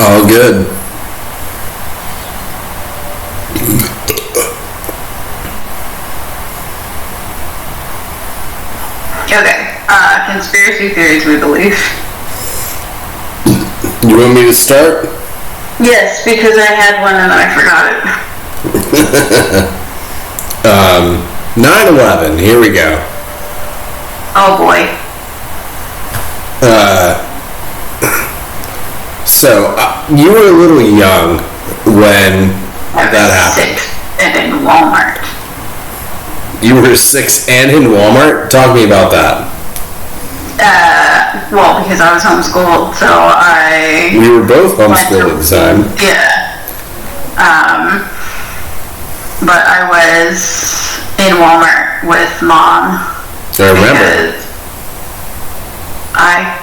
All good. Okay. Conspiracy theories we believe. You want me to start? Yes, because I had one and I forgot it. 9/11. Here we go. Oh boy. So you were a little young when that happened. 6 and in Walmart. You were 6 and in Walmart? Talk to me about that. Well, because I was homeschooled, so We were both homeschooled at the time. Yeah. But I was in Walmart with Mom. I remember. I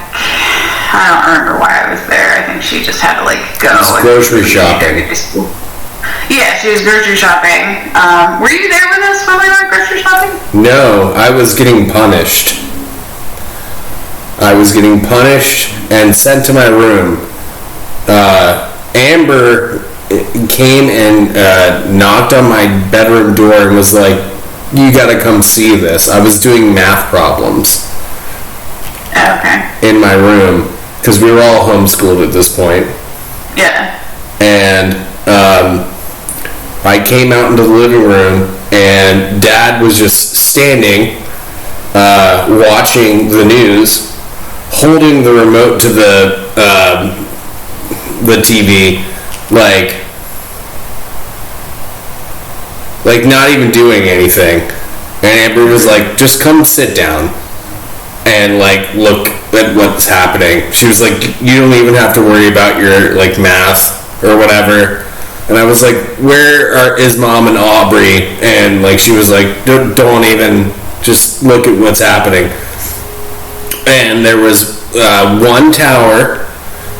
don't remember why I was there. I think she just had to go. It was grocery shopping. Yeah, she was grocery shopping. Were you there with us when we went grocery shopping? No, I was getting punished. I was getting punished and sent to my room. Amber came and knocked on my bedroom door and was like, "You gotta come see this." I was doing math problems. Okay. In my room, because we were all homeschooled at this point. Yeah. And I came out into the living room, and Dad was just standing, watching the news, holding the remote to the TV, like not even doing anything. And Amber was like, "Just come sit down and look at what's happening." She was like, "You don't even have to worry about your math or whatever." And I was like, "Where is Mom and Aubrey?" And she was like, don't even, just look at what's happening." And there was one tower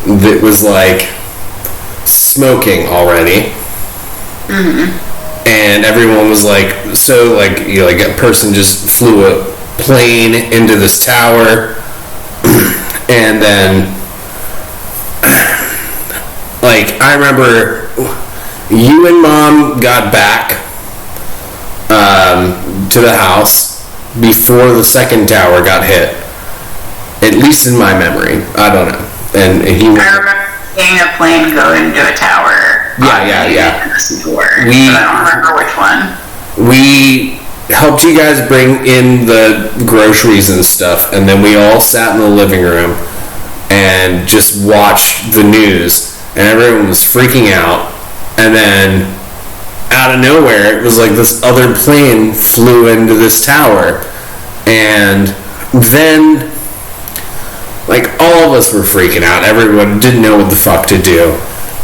that was smoking already. Mm-hmm. And everyone was so a person just flew a plane into this tower. And then I remember you and Mom got back to the house before the second tower got hit, at least in my memory. I don't know. And he I remember seeing a plane go into a tower. Yeah. But I don't remember which one. We helped you guys bring in the groceries and stuff, and then we all sat in the living room and just watched the news, and everyone was freaking out. And then out of nowhere, it was this other plane flew into this tower, and then all of us were freaking out. Everyone didn't know what the fuck to do.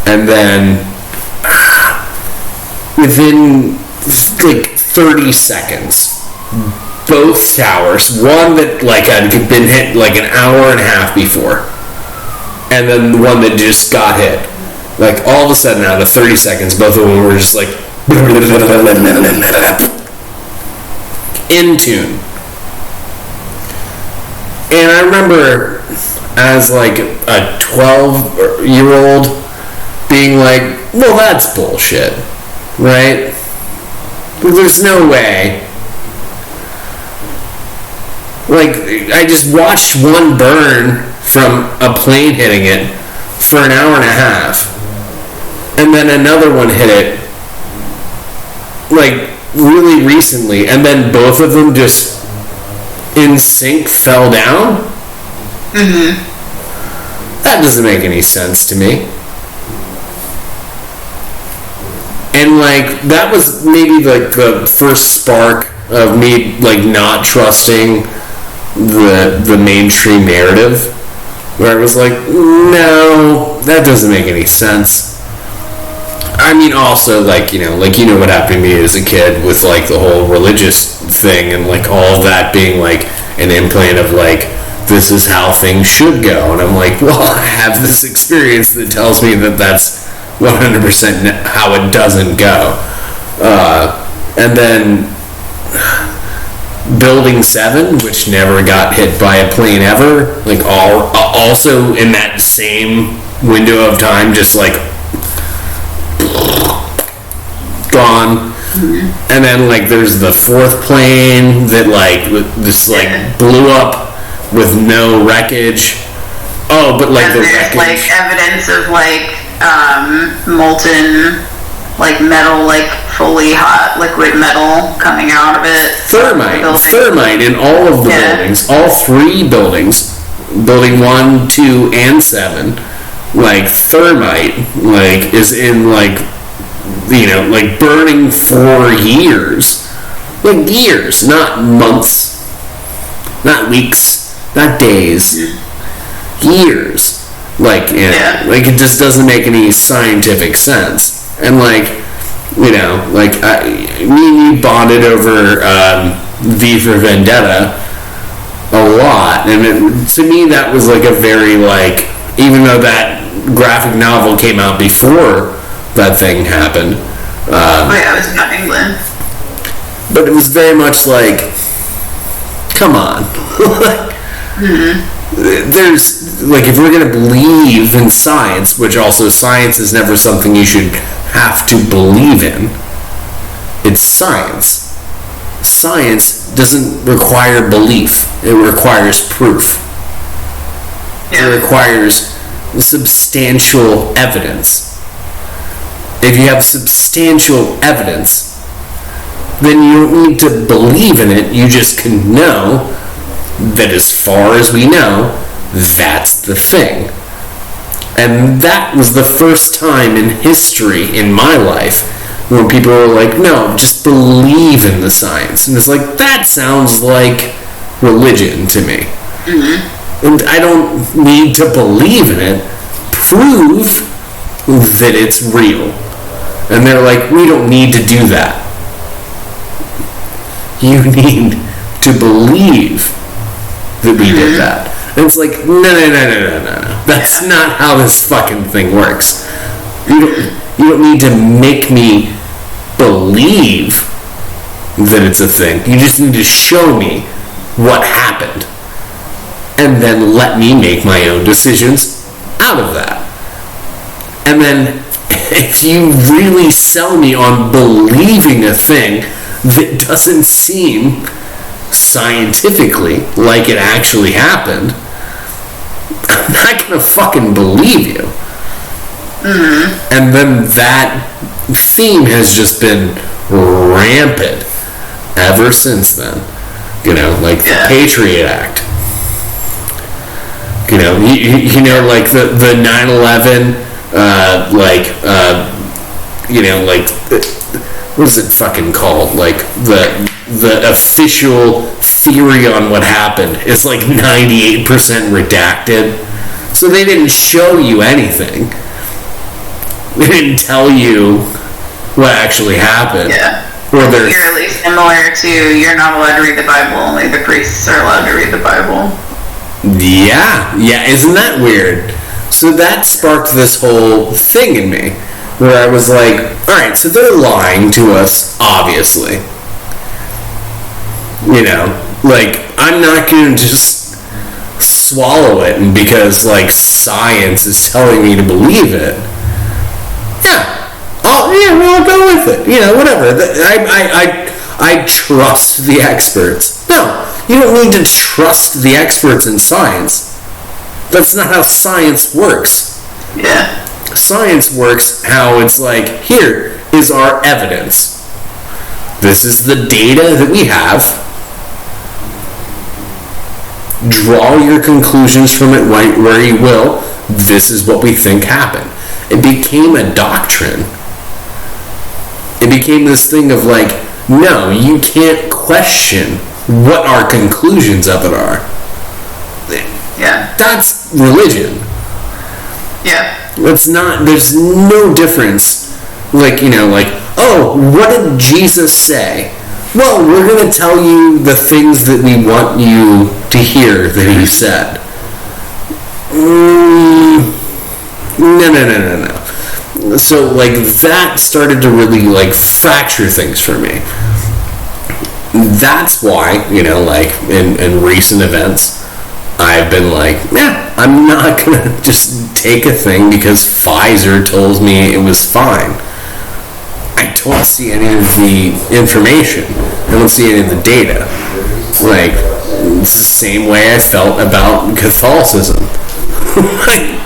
And then within 30 seconds, both towers, one that had been hit an hour and a half before, and then the one that just got hit, all of a sudden, out of 30 seconds, both of them were just in tune. And I remember as a 12-year-old being well, that's bullshit, right? There's no way. I just watched one burn from a plane hitting it for an hour and a half. And then another one hit it, really recently. And then both of them just in sync fell down. Mm-hmm. That doesn't make any sense to me. And that was maybe the first spark of me not trusting the mainstream narrative, where I was no, that doesn't make any sense. I mean, also you know what happened to me as a kid with the whole religious thing, and all of that being an implant of this is how things should go. And I'm well, I have this experience that tells me that that's 100% how it doesn't go. And then Building 7, which never got hit by a plane ever, all also in that same window of time, just like gone. And then like there's the fourth plane that like this like blew up with no wreckage. Oh, but like and the there's wreckage, like evidence of like molten like metal, like fully hot liquid metal coming out of it. thermite in all of the buildings, all three buildings, building 1, 2, and 7. Like thermite, like is in like, you know, like burning for years, like years, not months, not weeks, not days, years. Like, you know, like it just doesn't make any scientific sense. And like, you know, like me and you bonded over V for Vendetta a lot, and to me that was like a very like, even though that graphic novel came out before that thing happened. It was about England. But it was very much like, come on. There's, like, if we're going to believe in science, which also science is never something you should have to believe in, it's science. Science doesn't require belief. It requires proof. It requires substantial evidence. If you have substantial evidence, then you don't need to believe in it. You just can know that as far as we know, that's the thing. And that was the first time in history, in my life, when people were like, no, just believe in the science. And it's like, that sounds like religion to me. And I don't need to believe in it. Prove that it's real. And they're like, we don't need to do that. You need to believe that we did that. And it's like, no. That's not how this fucking thing works. You don't need to make me believe that it's a thing. You just need to show me what happened. And then let me make my own decisions out of that. And then if you really sell me on believing a thing that doesn't seem scientifically like it actually happened, I'm not gonna fucking believe you. And then that theme has just been rampant ever since then. You know, like the Patriot Act. You know, you know, like the 9/11, you know, like, what is it fucking called? Like the official theory on what happened is like 98% redacted. So they didn't show you anything. They didn't tell you what actually happened. Yeah. Or it's eerily similar to, you're not allowed to read the Bible, only the priests are allowed to read the Bible. Yeah, isn't that weird? So that sparked this whole thing in me, where I was like, alright, so they're lying to us, obviously. You know, like, I'm not going to just swallow it, and because, like, science is telling me to believe it, I'll go with it. You know, whatever. I trust the experts. No, you don't need to trust the experts in science. That's not how science works. Yeah. Science works how it's like, here is our evidence. This is the data that we have. Draw your conclusions from it where you will. This is what we think happened. It became a doctrine. It became this thing of like, no, you can't question what our conclusions of it are. Yeah. That's religion. Yeah. That's not, there's no difference. Like, you know, like, oh, what did Jesus say? Well, we're going to tell you the things that we want you to hear that he said. No. So, like, that started to really, like, fracture things for me. That's why, you know, like, in recent events, I've been like, I'm not gonna just take a thing because Pfizer told me it was fine. I don't see any of the information. I don't see any of the data. Like, it's the same way I felt about Catholicism. Like,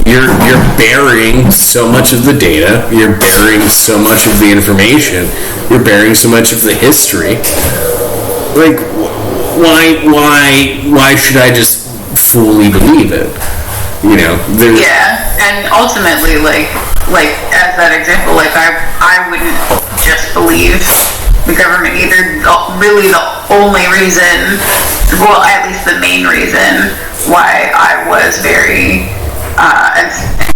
you're burying so much of the data, you're burying so much of the information, you're burying so much of the history. Like, why should I just fully believe it? You know, yeah, and ultimately, like as that example, like I wouldn't just believe the government either. Really, the only reason, well, at least the main reason why I was very and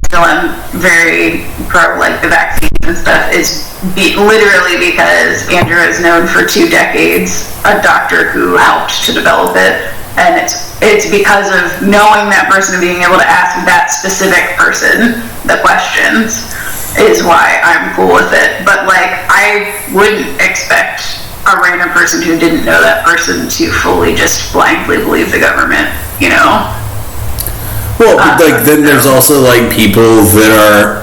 still am very pro like the vaccines and stuff is literally because Andrew is known for 2 decades, a doctor who helped to develop it, and it's because of knowing that person and being able to ask that specific person the questions is why I'm cool with it. But like, I wouldn't expect a random person who didn't know that person to fully just blindly believe the government, you know? Well, like, then there's also, like, people that are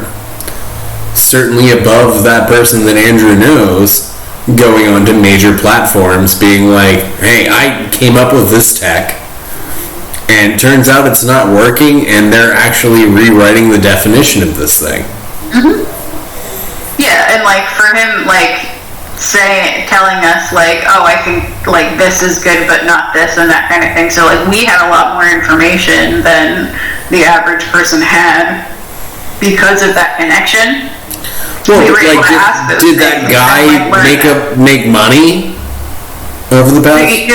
certainly above that person that Andrew knows, going onto major platforms being like, hey, I came up with this tech, and turns out it's not working, and they're actually rewriting the definition of this thing. Mm-hmm. Yeah, and, like, for him, like, telling us, like, oh, I think, like, this is good, but not this, and that kind of thing. So, like, we had a lot more information than the average person had because of that connection. Well, we like, did that guy make money over the past? He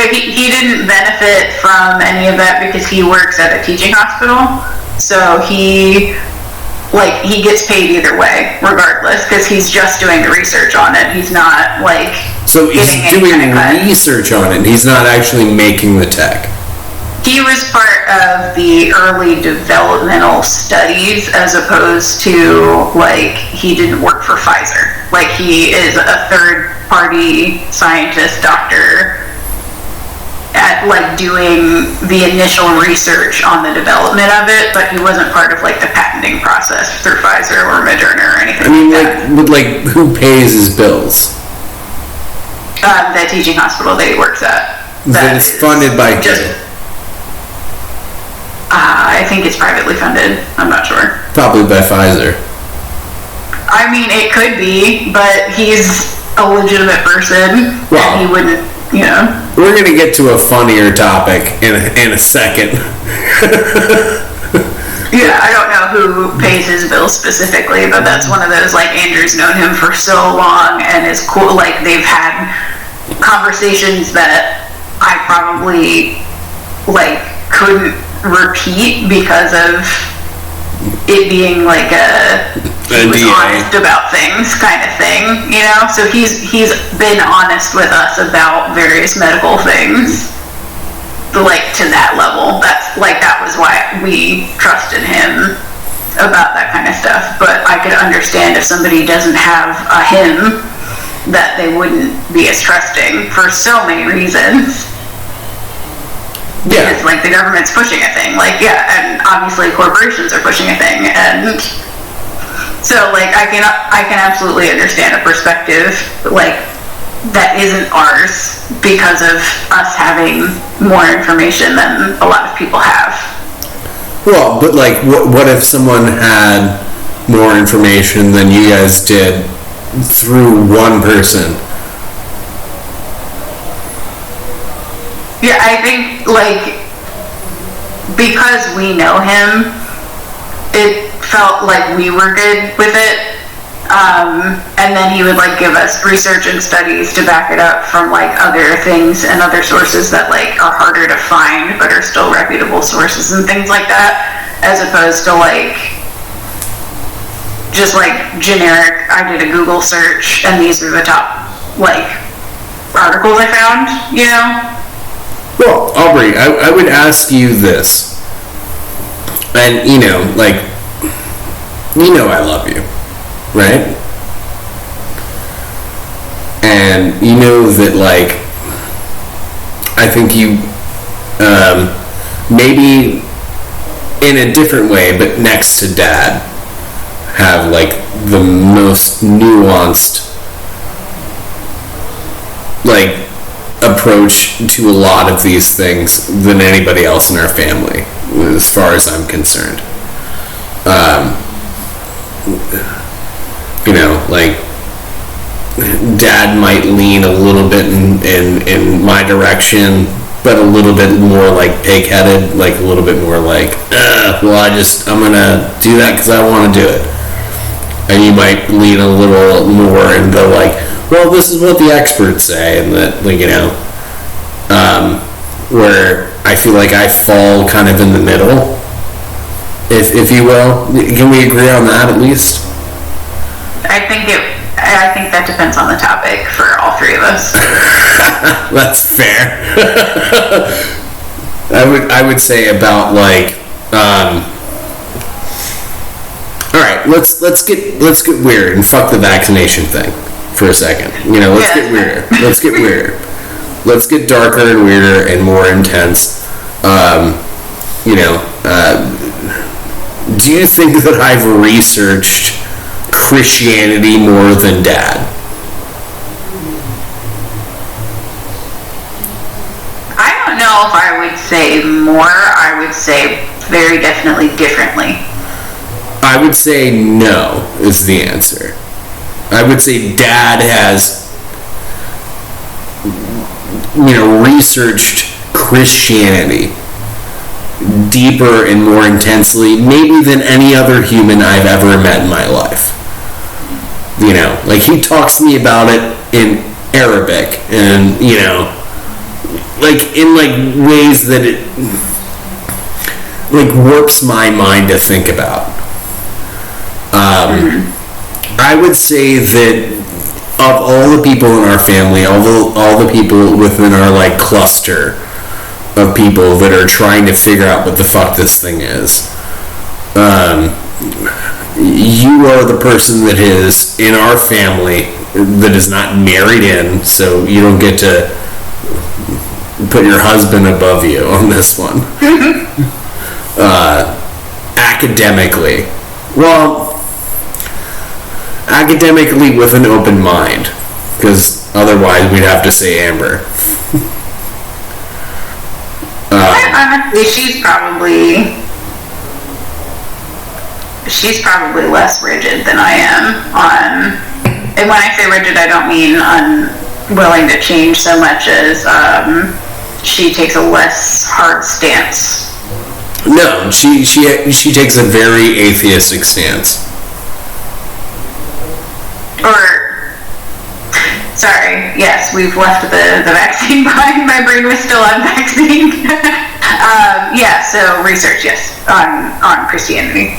didn't benefit from any of that because he works at a teaching hospital. So he gets paid either way, regardless, because he's just doing the research on it. He's not, like... So he's doing research on it, he's not actually making the tech. He was part of the early developmental studies, as opposed to, like, he didn't work for Pfizer. Like, he is a third-party scientist, doctor, at, like, doing the initial research on the development of it, but he wasn't part of, like, the patenting process through Pfizer or Moderna or anything like, who pays his bills? The teaching hospital that he works at. That is funded by him. I think it's privately funded. I'm not sure. Probably by Pfizer. I mean, it could be, but he's a legitimate person, and he wouldn't, you know. We're going to get to a funnier topic in a second. Yeah, I don't know who pays his bills specifically, but that's one of those, like, Andrew's known him for so long and is cool. Like, they've had conversations that I probably, like, couldn't repeat because of it being like he was honest about things kind of thing, you know. So he's been honest with us about various medical things, like, to that level. That was why we trusted him about that kind of stuff. But I could understand if somebody doesn't have a him, that they wouldn't be as trusting for so many reasons. Yeah. Because, like, the government's pushing a thing, like, yeah, and obviously corporations are pushing a thing, and so, like, I can absolutely understand a perspective, like, that isn't ours because of us having more information than a lot of people have. Well, but, like, what if someone had more information than you guys did through one person? Yeah, I think, like, because we know him, it felt like we were good with it. And then he would, like, give us research and studies to back it up from, like, other things and other sources that, like, are harder to find but are still reputable sources and things like that, as opposed to, like, just, like, generic, I did a Google search and these are the top, like, articles I found, you know? Well, Aubrey, I would ask you this, and, you know, like, you know I love you, right? And you know that, like, I think you, maybe in a different way, but next to dad, have like the most nuanced like approach to a lot of these things than anybody else in our family, as far as I'm concerned. You know, like dad might lean a little bit in my direction, but a little bit more like pig-headed, like a little bit more like, well, I'm gonna do that because I want to do it. And you might lean a little more into like, well, this is what the experts say, and that, like, you know, where I feel like I fall kind of in the middle, if you will. Can we agree on that at least? I think that depends on the topic for all three of us. That's fair. I would say about like, all right, let's get weird and fuck the vaccination thing for a second. You know, let's get weirder. Let's get weirder. Let's get darker and weirder and more intense. You know, do you think that I've researched Christianity more than dad? I don't know if I would say more. I would say very definitely differently. I would say no is the answer. I would say dad has, you know, researched Christianity deeper and more intensely, maybe than any other human I've ever met in my life. You know, like he talks to me about it in Arabic, and, you know, like in like ways that it like warps my mind to think about. I would say that of all the people in our family, all the people within our like cluster of people that are trying to figure out what the fuck this thing is, you are the person that is in our family that is not married in, so you don't get to put your husband above you on this one. Academically, well, academically with an open mind, because otherwise we'd have to say Amber. Honestly, she's probably less rigid than I am and when I say rigid, I don't mean unwilling to change so much as she takes a less hard stance. No, she takes a very atheistic stance. Sorry, yes, we've left the vaccine behind. My brain was still on vaccine. Yeah, so research, yes, on Christianity.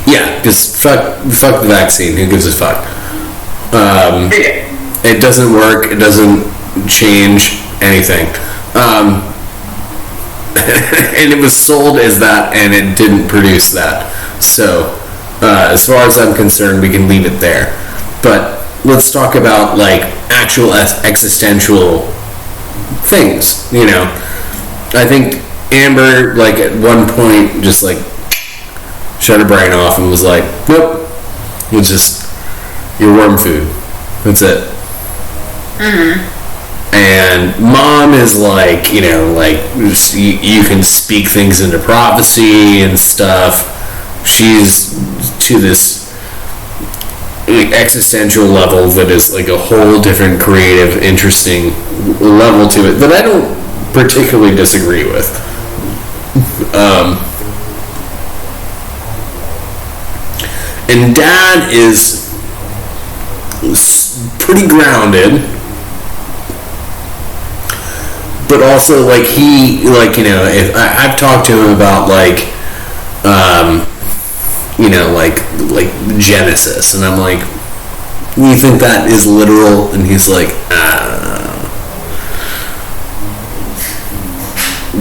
Yeah, because fuck the vaccine. Who gives a fuck? It doesn't work. It doesn't change anything. And it was sold as that, and it didn't produce that. So, as far as I'm concerned, we can leave it there. But let's talk about like actual existential things. You know, I think Amber, like at one point, just like shut her brain off and was like, "Nope, it's just your worm food. That's it." And mom is like, you know, like you can speak things into prophecy and stuff. She's to this existential level that is like a whole different creative, interesting level to it that I don't particularly disagree with. And dad is pretty grounded, but also like he, like, you know, if I've talked to him about like you know, like Genesis, and I'm like, you think that is literal? And he's like,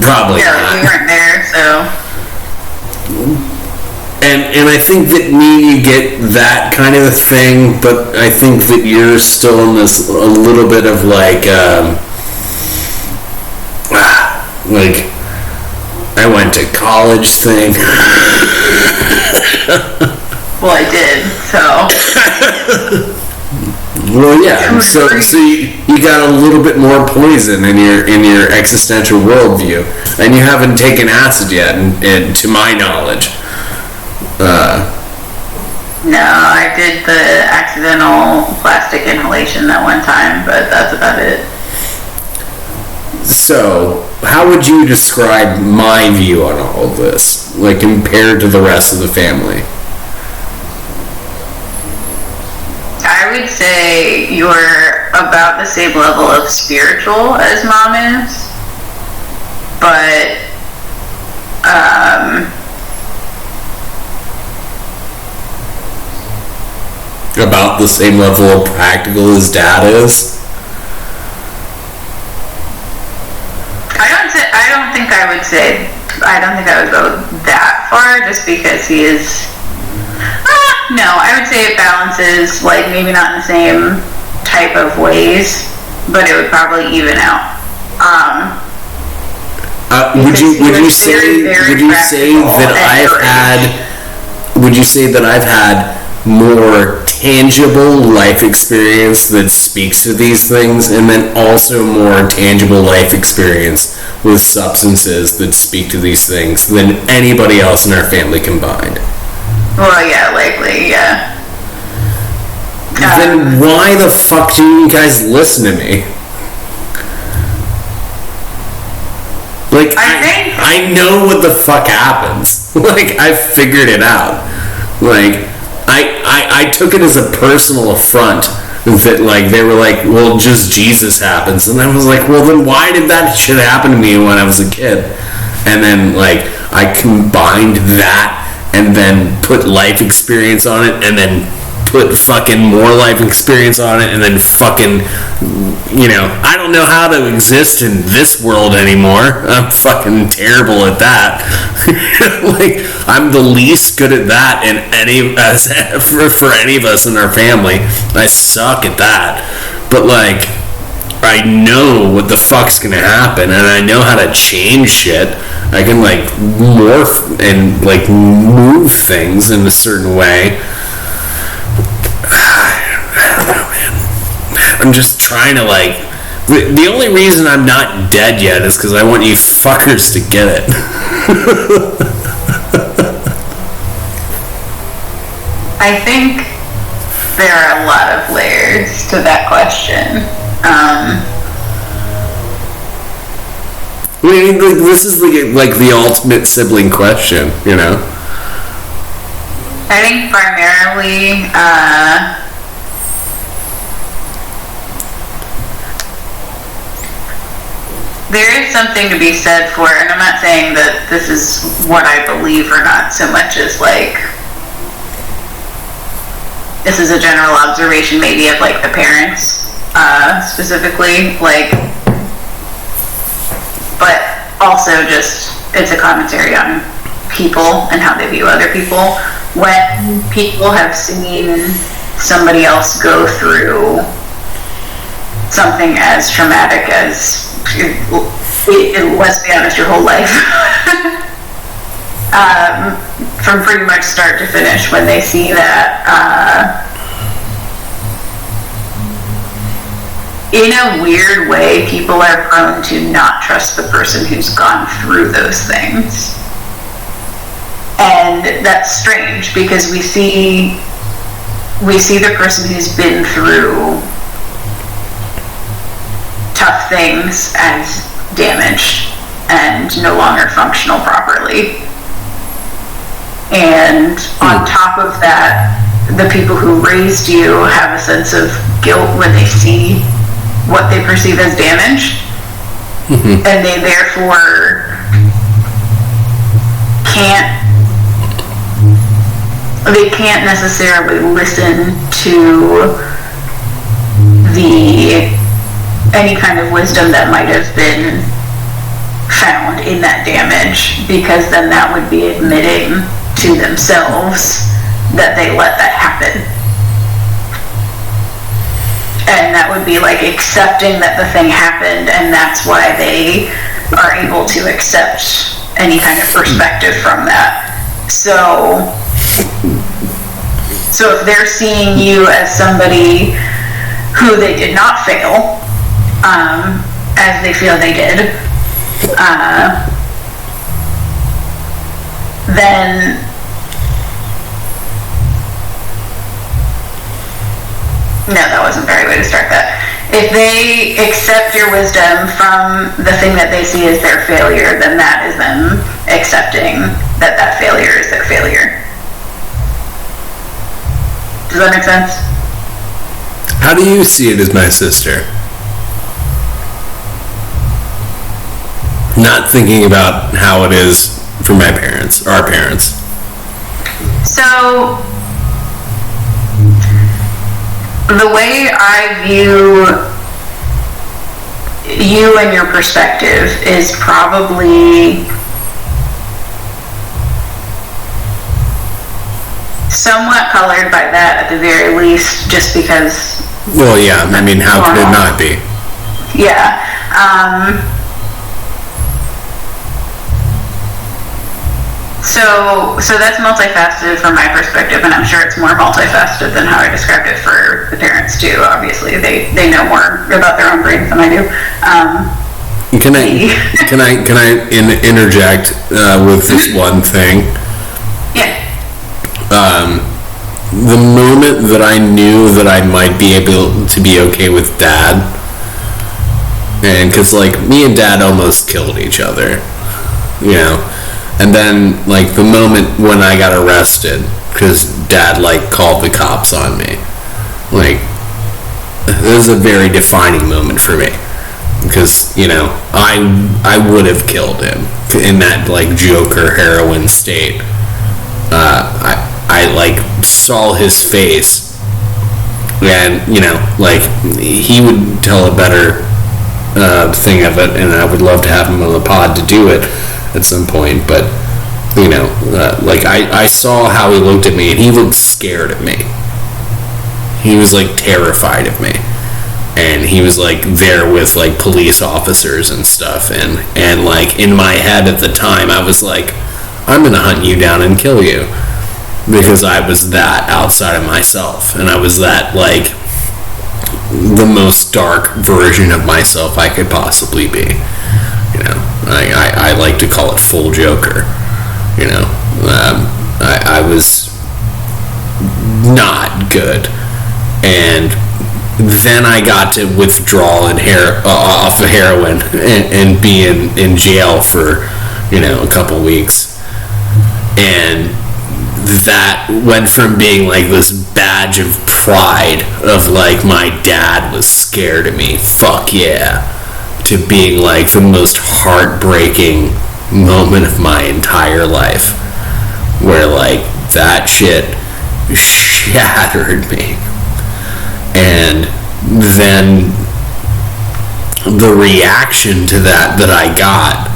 probably not. We weren't there, so. And I think that you get that kind of thing, but I think that you're still in this a little bit of like I went to college thing. Well, I did, so. Well, yeah. So you got a little bit more poison in your existential worldview, and you haven't taken acid yet, and to my knowledge. No, I did the accidental plastic inhalation that one time, but that's about it. So, how would you describe my view on all of this, like compared to the rest of the family? I would say you're about the same level of spiritual as Mom is, but About the same level of practical as Dad is? I don't think I would go that far, just because he is. No, I would say it balances, like maybe not in the same type of ways, but it would probably even out. Would you say that I've had more tangible life experience that speaks to these things, and then also more tangible life experience with substances that speak to these things than anybody else in our family combined? Well, yeah, likely, yeah. Then why the fuck do you guys listen to me? Like, I know what the fuck happens. Like, I figured it out. Like, I took it as a personal affront that, like, they were like, well, just Jesus happens. And I was like, well, then why did that shit happen to me when I was a kid? And then, like, I combined that and then put life experience on it, and then put fucking more life experience on it, and then fucking, you know, I don't know how to exist in this world anymore. I'm fucking terrible at that. Like, I'm the least good at that in any for any of us in our family. I suck at that. But, like, I know what the fuck's gonna happen, and I know how to change shit. I can, like, morph and, like, move things in a certain way. I don't know, man. I'm just trying to, like... The only reason I'm not dead yet is because I want you fuckers to get it. I think there are a lot of layers to that question. I mean, this is like the ultimate sibling question, you know? I think primarily, there is something to be said for, and I'm not saying that this is what I believe or not so much as, like, this is a general observation maybe of, like, the parents, specifically, like, but also just, it's a commentary on people and how they view other people. When people have seen somebody else go through something as traumatic as, let's be honest, your whole life, from pretty much start to finish, when they see that, in a weird way, people are prone to not trust the person who's gone through those things. And that's strange, because we see the person who's been through tough things as damaged and no longer functional properly. And on top of that, the people who raised you have a sense of guilt when they see what they perceive as damage. Mm-hmm. And they therefore can't necessarily listen to any kind of wisdom that might have been found in that damage, because then that would be admitting to themselves that they let that happen. And that would be like accepting that the thing happened, and that's why they are able to accept any kind of perspective from that. So if they're seeing you as somebody who they did not fail, as they feel they did, then no, that wasn't the right way to start that. If they accept your wisdom from the thing that they see as their failure, then that is them accepting that that failure is their failure. Does that make sense? How do you see it as my sister? Not thinking about how it is for my parents, our parents. So, the way I view you and your perspective is probably somewhat colored by that at the very least, just because. Well, yeah, I mean, how could it not be? Yeah. So that's multifaceted from my perspective, and I'm sure it's more multifaceted than how I described it for the parents too. Obviously, they know more about their own brains than I do. Can I interject with this one thing? Yeah. The moment that I knew that I might be able to be okay with Dad, and because like me and Dad almost killed each other, you know, and then like the moment when I got arrested because Dad like called the cops on me, like it was a very defining moment for me, because you know I would have killed him in that like Joker heroin state. I like saw his face, and you know, like he would tell a better thing of it, and I would love to have him on the pod to do it at some point. But you know, like I saw how he looked at me, and he looked scared at me. He was like terrified of me, and he was like there with like police officers and stuff, and like in my head at the time I was like, I'm gonna hunt you down and kill you, because I was that outside of myself, and I was that like the most dark version of myself I could possibly be. You know, I like to call it full Joker. You know, I was not good, and then I got to withdraw off of heroin and be in jail for, you know, a couple weeks, and that went from being like this badge of pride of like my dad was scared of me, fuck yeah, to being like the most heartbreaking moment of my entire life, where like that shit shattered me. And then the reaction to that I got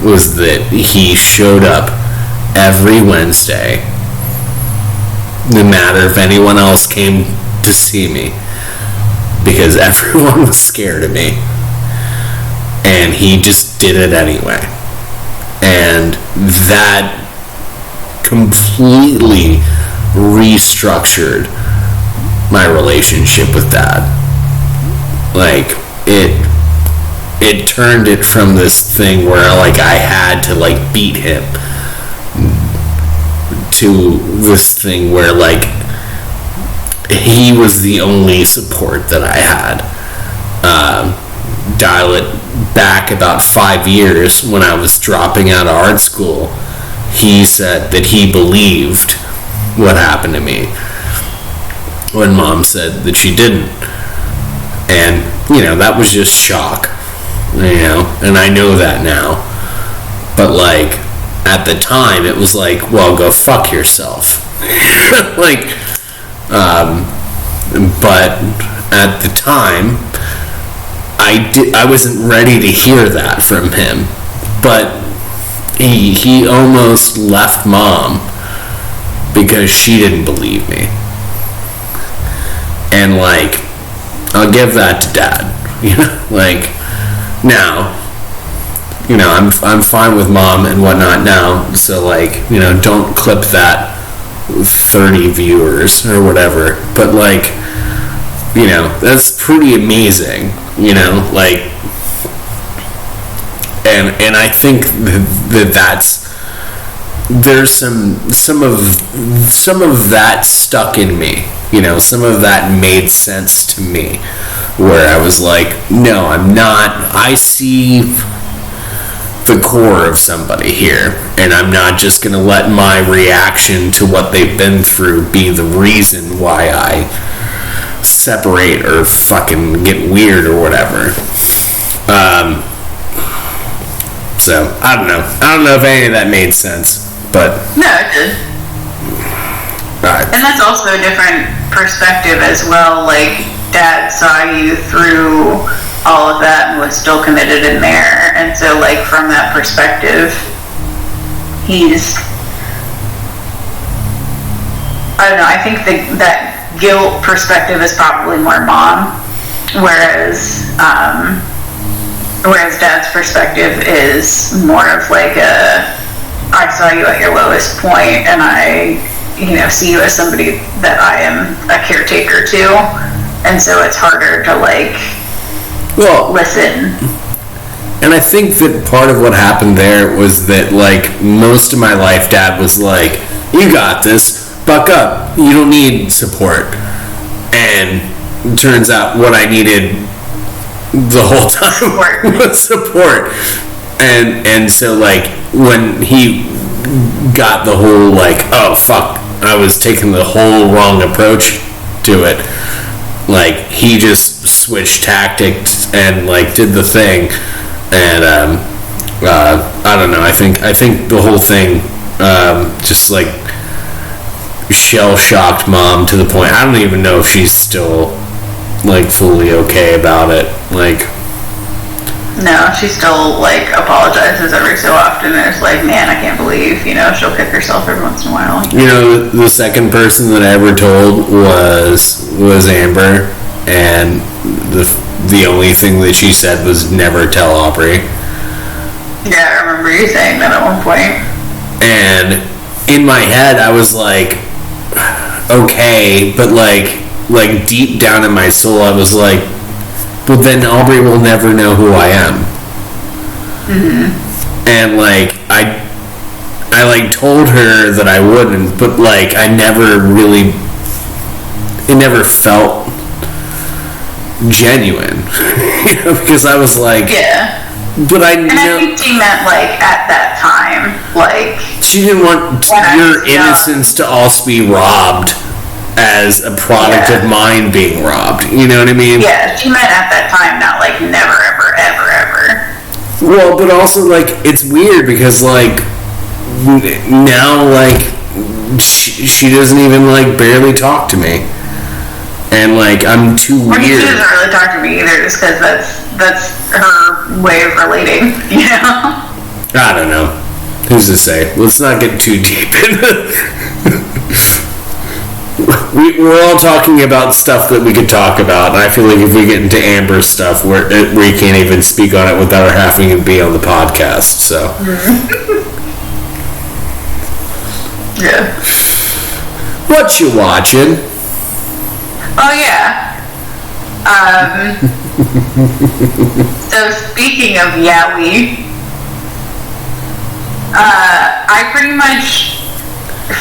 was that he showed up every Wednesday, no matter if anyone else came to see me, because everyone was scared of me, and he just did it anyway. And that completely restructured my relationship with Dad. Like it turned it from this thing where like I had to like beat him to this thing where like he was the only support that I had. Dial it back about 5 years when I was dropping out of art school, he said that he believed what happened to me when Mom said that she didn't. And you know, that was just shock, you know, and I know that now. But like at the time it was like, well, go fuck yourself. Like but at the time I wasn't ready to hear that from him. But he almost left Mom because she didn't believe me. And like, I'll give that to Dad, you know, like now I'm fine with mom and whatnot now. So like, don't clip that 30 viewers or whatever. But like, that's pretty amazing. Like, and I think that's there's some of that stuck in me. Some of that made sense to me, where I was like, no, I'm not. I see the core of somebody here, and I'm not just gonna let my reaction to what they've been through be the reason why I separate or fucking get weird or whatever. So I don't know if any of that made sense, but no, it did. And that's also a different perspective as well. Like, Dad saw you through all of that and was still committed in there, and so like from that perspective, I don't know, I think that guilt perspective is probably more mom, whereas Dad's perspective is more of like I saw you at your lowest point, and I see you as somebody that I am a caretaker to, and so it's harder to like listen. And I think that part of what happened there was that like most of my life, Dad was like, you got this, buck up, you don't need support. And it turns out what I needed the whole time was support. And so like when he got the whole like, oh fuck, I was taking the whole wrong approach to it, like he just switched tactics and like did the thing. And I don't know, I think the whole thing just like shell-shocked mom to the point I don't even know if she's still like fully okay about it. Like, no, she still like apologizes every so often, and it's like, man, I can't believe she'll kick herself every once in a while. The second person that I ever told was Amber, and the only thing that she said was never tell Aubrey. Yeah, I remember you saying that at one point. And in my head I was like, okay, but like deep down in my soul I was like, but then Aubrey will never know who I am. Mm-hmm. And like I like told her that I wouldn't, but like I never really, it never felt genuine. Because I was like, yeah, but I think she meant like at that time, like she didn't want your innocence to also be robbed as a product of mine being robbed. You know what I mean? Yeah, she meant at that time, not like never, ever, ever, ever. Well, but also like it's weird because like now like she doesn't even like barely talk to me, and like I'm too weird. She doesn't really talk to me either, just because that's her way of relating. I don't know. Who's to say? Let's not get too deep into We're all talking about stuff that we could talk about, and I feel like if we get into Amber's stuff, we can't even speak on it without her having to be on the podcast. So, yeah. What you watching? Oh yeah. So speaking of yaoi, I pretty much,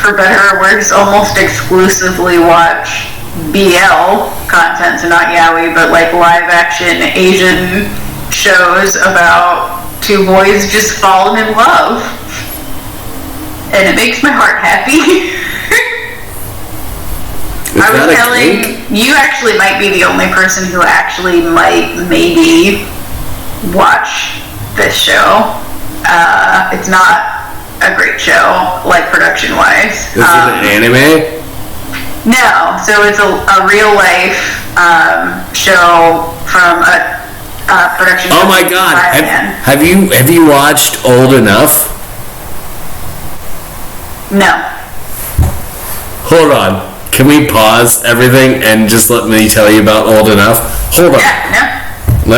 for better or worse, almost exclusively watch BL content, so not yaoi, but like live action Asian shows about two boys just falling in love, and it makes my heart happy. I was telling you, actually might be the only person who actually might maybe watch this show. It's not a great show, like production-wise. Is it an anime? No, so it's a real-life show from a production. Oh my god! Have you watched Old Enough? No. Hold on. Can we pause everything and just let me tell you about Old Enough? Hold on. Yeah. No.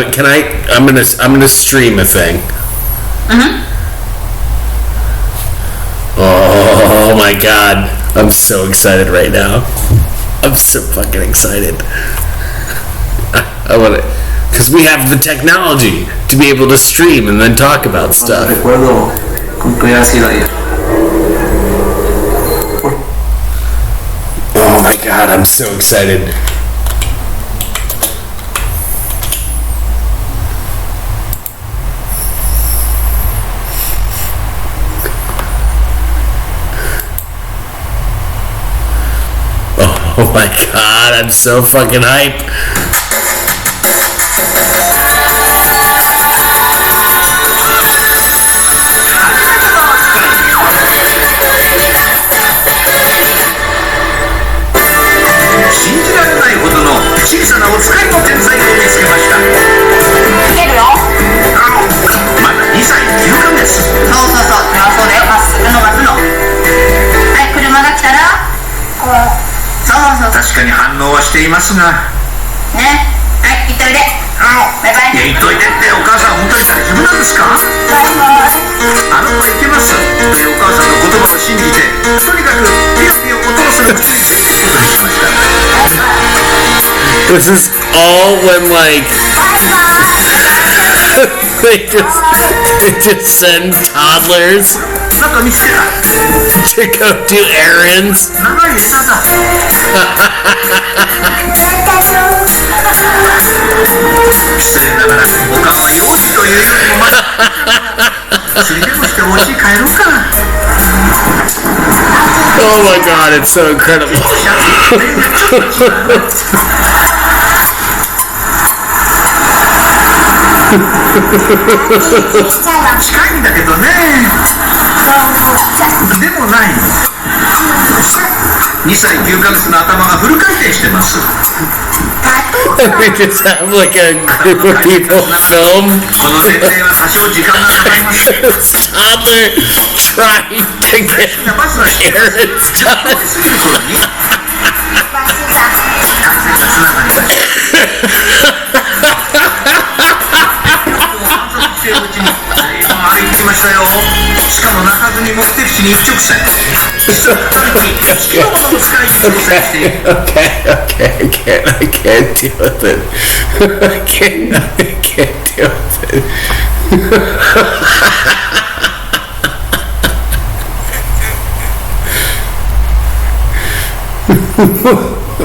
I'm gonna stream a thing. Oh my god. I'm so excited right now. I'm so fucking excited. I want it. Because we have the technology to be able to stream and then talk about stuff. Recuerdo con tu ácida. Oh my god, I'm so excited. Oh my god, I'm so fucking hype. This is all when like they just send toddlers to go do errands. Oh my god, it's so incredible. We just have like a group of people film this toddler trying to get errands done. Okay, I can't deal with it. I can't deal with it.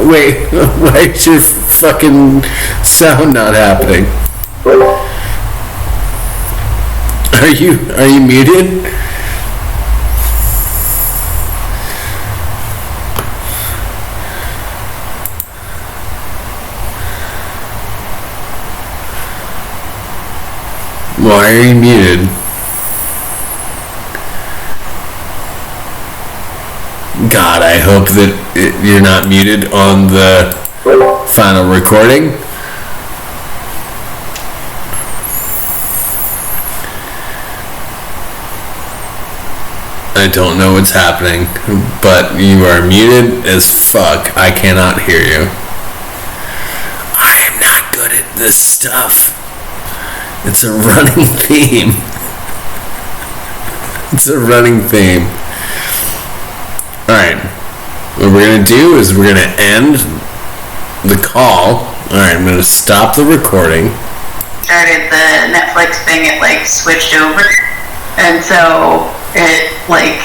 Wait, why is your fucking sound not happening? Are you muted? Why are you muted? God, I hope that you're not muted on the final recording. I don't know what's happening, but you are muted as fuck. I cannot hear you. I am not good at this stuff. It's a running theme. It's a running theme. Alright. What we're going to do is we're going to end the call. Alright, I'm going to stop the recording. Started the Netflix thing, it like switched over. And so it like